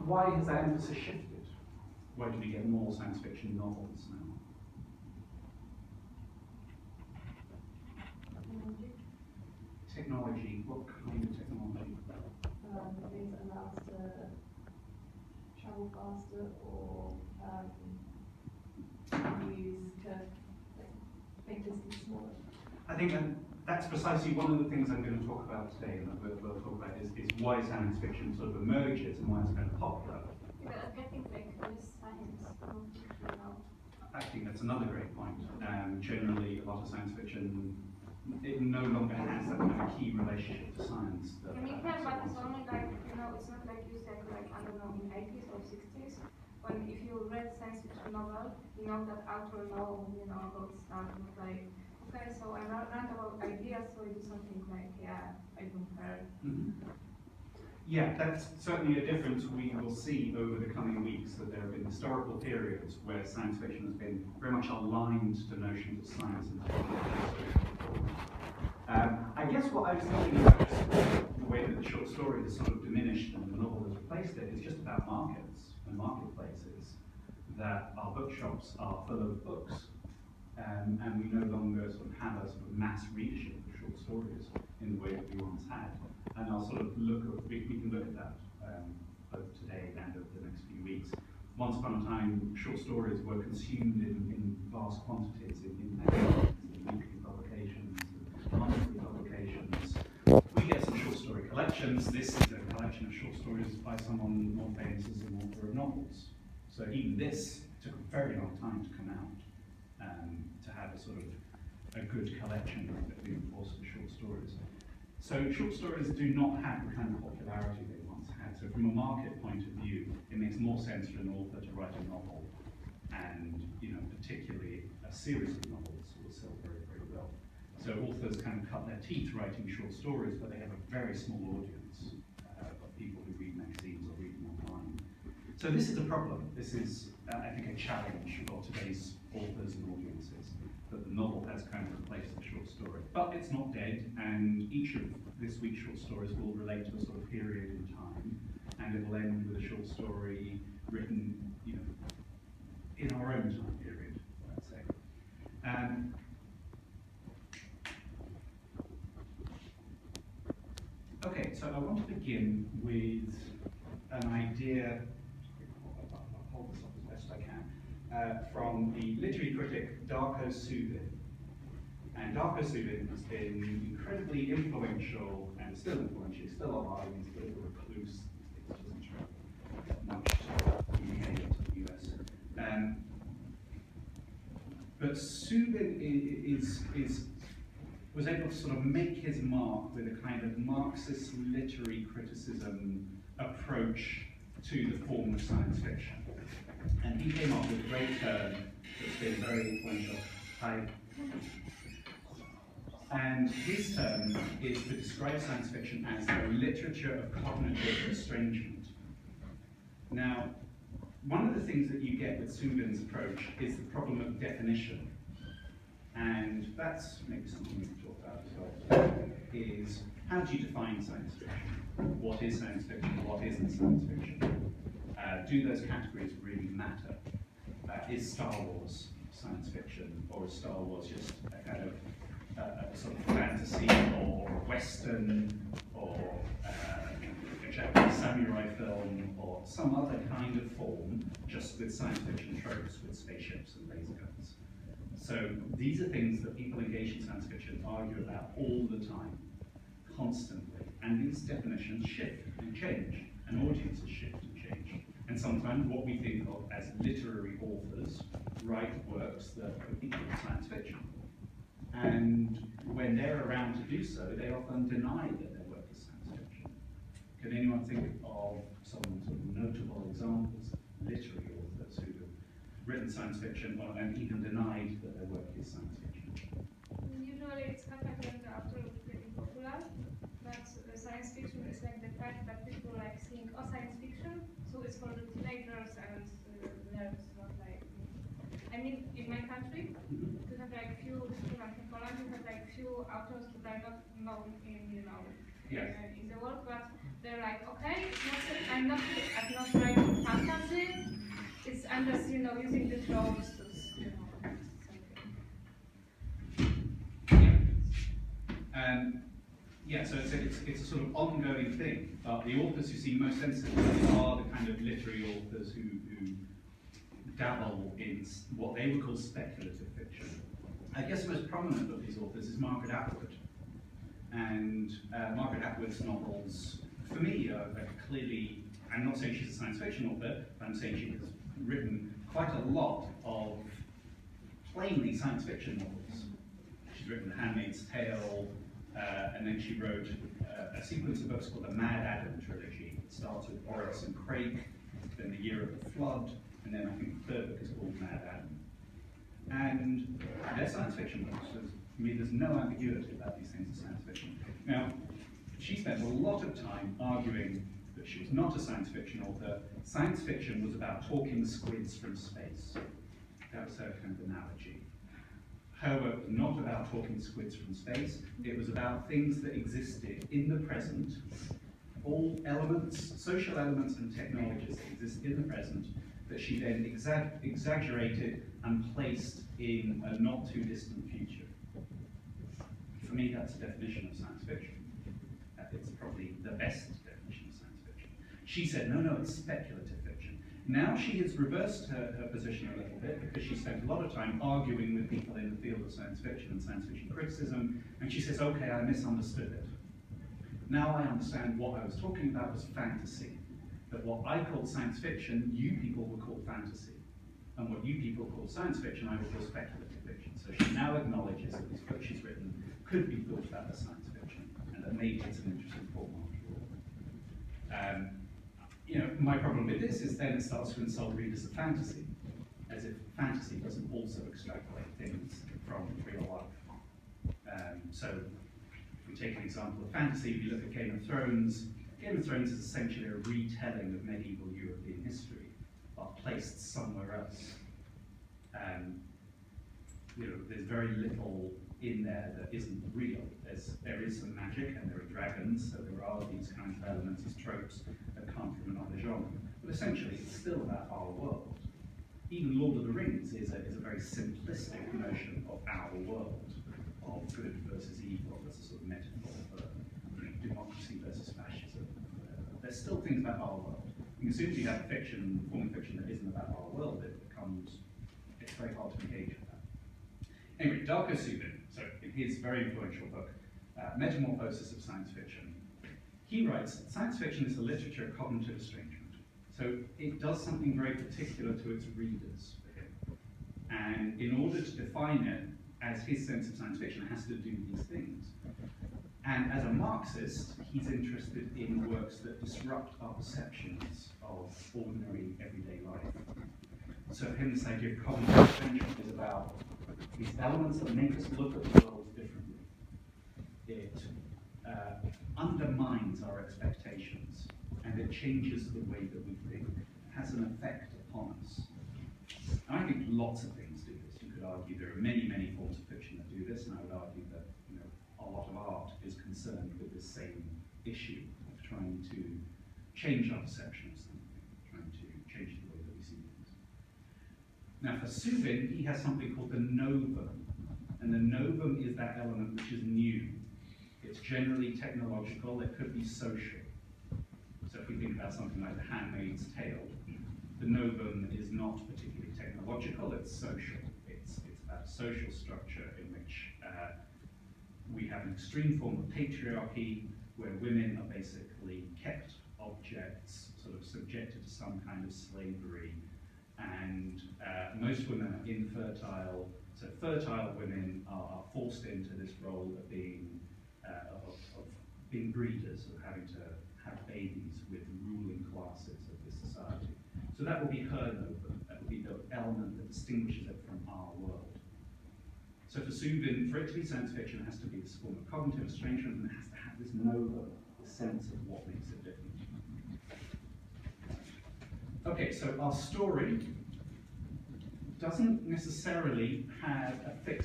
Why has that emphasis shifted? Why do we get more science fiction novels now? Technology. What kind of technology? Things that allow us to travel faster or use make distance smaller. I think that's precisely one of the things I'm going to talk about today, and that we'll talk about is why science fiction sort of emerges and why it's kind of popular. But getting like this science, I think that's another great point. Generally, a lot of science fiction, it no longer has that kind of key relationship to science. I mean, yeah, but it's only like, it's not like you said, like, I don't know, in 80s or 60s, when if you read science fiction novel, you know that author about stuff, not like, okay, so I learned about ideas, so I do something like, yeah, I don't care. Mm-hmm. Yeah, that's certainly a difference we will see over the coming weeks, that there have been historical periods where science fiction has been very much aligned to notions of science and technology. I guess what I was thinking about the way that the short story has sort of diminished and the novel has replaced it is just about markets and marketplaces, that our bookshops are full of books, and we no longer sort of have a sort of mass readership of short stories in the way that we once had. And I'll sort of we can look at that both today and over the next few weeks. Once upon a time, short stories were consumed in vast quantities in magazines, in weekly publications, monthly publications. We get some short story collections. This is a collection of short stories by someone more famous as an author of novels. So even this took a very long time to come out, to have a sort of a good collection in the course of short stories. So short stories do not have the kind of popularity they once had. So from a market point of view, it makes more sense for an author to write a novel, and particularly a series of novels will sell very, very well. So authors kind of cut their teeth writing short stories, but they have a very small audience of people who read magazines or read them online. So this is a problem. This is, I think, a challenge for today's authors and audiences, that the novel has kind of replaced the short story. But it's not dead, and each of this week's short stories will relate to a sort of period in time, and it will end with a short story written, in our own time period, let's say. Okay, so I want to begin with an idea, I'll hold this up as best I can, from the literary critic Darko Subin. And Darko Subin has been incredibly influential, and still influential, still alive, he's a bit of a recluse, he doesn't travel much to the UK or to the US. But Subin was able to sort of make his mark with a kind of Marxist literary criticism approach to the form of science fiction. And he came up with a great term that's been very influential. And his term is to describe science fiction as the literature of cognitive estrangement. Now, one of the things that you get with Subin's approach is the problem of definition. And that's maybe something we can talk about as well, is how do you define science fiction? What is science fiction? What isn't science fiction? Do those categories really matter? Is Star Wars science fiction, or is Star Wars just a kind of a sort of fantasy or Western or a Japanese samurai film or some other kind of form, just with science fiction tropes with spaceships and laser guns? So these are things that people engaged in science fiction argue about all the time, constantly. And these definitions shift and change, and audiences shift and change. And sometimes what we think of as literary authors write works that are equal to science fiction. And when they're around to do so, they often deny that their work is science fiction. Can anyone think of some sort of notable examples of literary authors who have written science fiction and even denied that their work is science fiction? Usually it's happened when the author is getting popular, but science fiction is like the fact that people like seeing science fiction, so it's for the teenagers and nerds, not like. I mean, in my country, you have like few, like in Poland, you have like few authors that are not known in, Yes. in the world, but they're like, okay, I'm not writing know, using the tropes to, you know, something. Yeah, so it's a sort of ongoing thing, but the authors who seem most sensitive are the kind of literary authors who dabble in what they would call speculative fiction. I guess the most prominent of these authors is Margaret Atwood. And Margaret Atwood's novels, for me, are clearly, I'm not saying she's a science fiction author, but I'm saying she has written quite a lot of plainly science fiction novels. She's written The Handmaid's Tale, and then she wrote a sequence of books called the Mad Adam trilogy. It starts with Oryx and Crake, then The Year of the Flood, and then I think the third book is called Mad Adam. And they're science fiction books. I mean, there's no ambiguity about these things as science fiction. Now, she spent a lot of time arguing that she was not a science fiction author. Science fiction was about talking squids from space. That was her kind of analogy. Her work was not about talking squids from space. It was about things that existed in the present, all elements, social elements and technologies that exist in the present, that she then exaggerated and placed in a not too distant future. For me, that's a definition of science fiction. It's probably the best definition of science fiction. She said, no, it's speculative fiction. Now she has reversed her position a little bit because she spent a lot of time arguing with people in the field of science fiction and science fiction criticism, and she says, okay, I misunderstood it. Now I understand what I was talking about was fantasy. That what I called science fiction, you people would call fantasy. And what you people call science fiction, I would call speculative fiction. So she now acknowledges that this book she's written could be thought about as science fiction, and that maybe it's an interesting form after all. You know, my problem with this is then it starts to insult readers of fantasy, as if fantasy doesn't also extrapolate things from real life. So if we take an example of fantasy, if you look at Game of Thrones is essentially a retelling of medieval European history, but placed somewhere else. You know, there's very little in there that isn't real. There is some magic and there are dragons, so there are these kinds of elements, these tropes that come from another genre. But essentially, it's still about our world. Even Lord of the Rings is a very simplistic notion of our world, of good versus evil, as a sort of metaphor for democracy versus fascism. There's still things about our world. And as soon as you have fiction, form of fiction that isn't about our world, it's very hard to engage with that. Anyway, Darko Subin, so in his very influential book, Metamorphosis of Science Fiction, he writes, science fiction is a literature of cognitive estrangement. So it does something very particular to its readers for him. And in order to define it as his sense of science fiction, it has to do these things. And as a Marxist, he's interested in works that disrupt our perceptions of ordinary, everyday life. So for him, this idea of cognitive estrangement is about these elements that make us look at the world differently. It undermines our expectations, and it changes the way that we think. It has an effect upon us. And I think lots of things do this. You could argue there are many, many forms of fiction that do this, and I would argue that a lot of art is concerned with this same issue of trying to change our perception of something, trying to change the way that we see things. Now for Subin, he has something called the novum, and the novum is that element which is new. It's generally technological, it could be social. So if we think about something like The Handmaid's Tale, the novum is not particularly technological, it's social. It's about a social structure in which we have an extreme form of patriarchy where women are basically kept objects, sort of subjected to some kind of slavery, and most women are infertile, so fertile women are forced into this role of being breeders, of having to have babies with ruling classes of this society. So that will be her novum, that will be the element that distinguishes it from our world. So for Subin, for it to be science fiction, it has to be this form of cognitive estrangement, and it has to have this novum, the sense of what makes it different. Okay, so our story doesn't necessarily have a fixed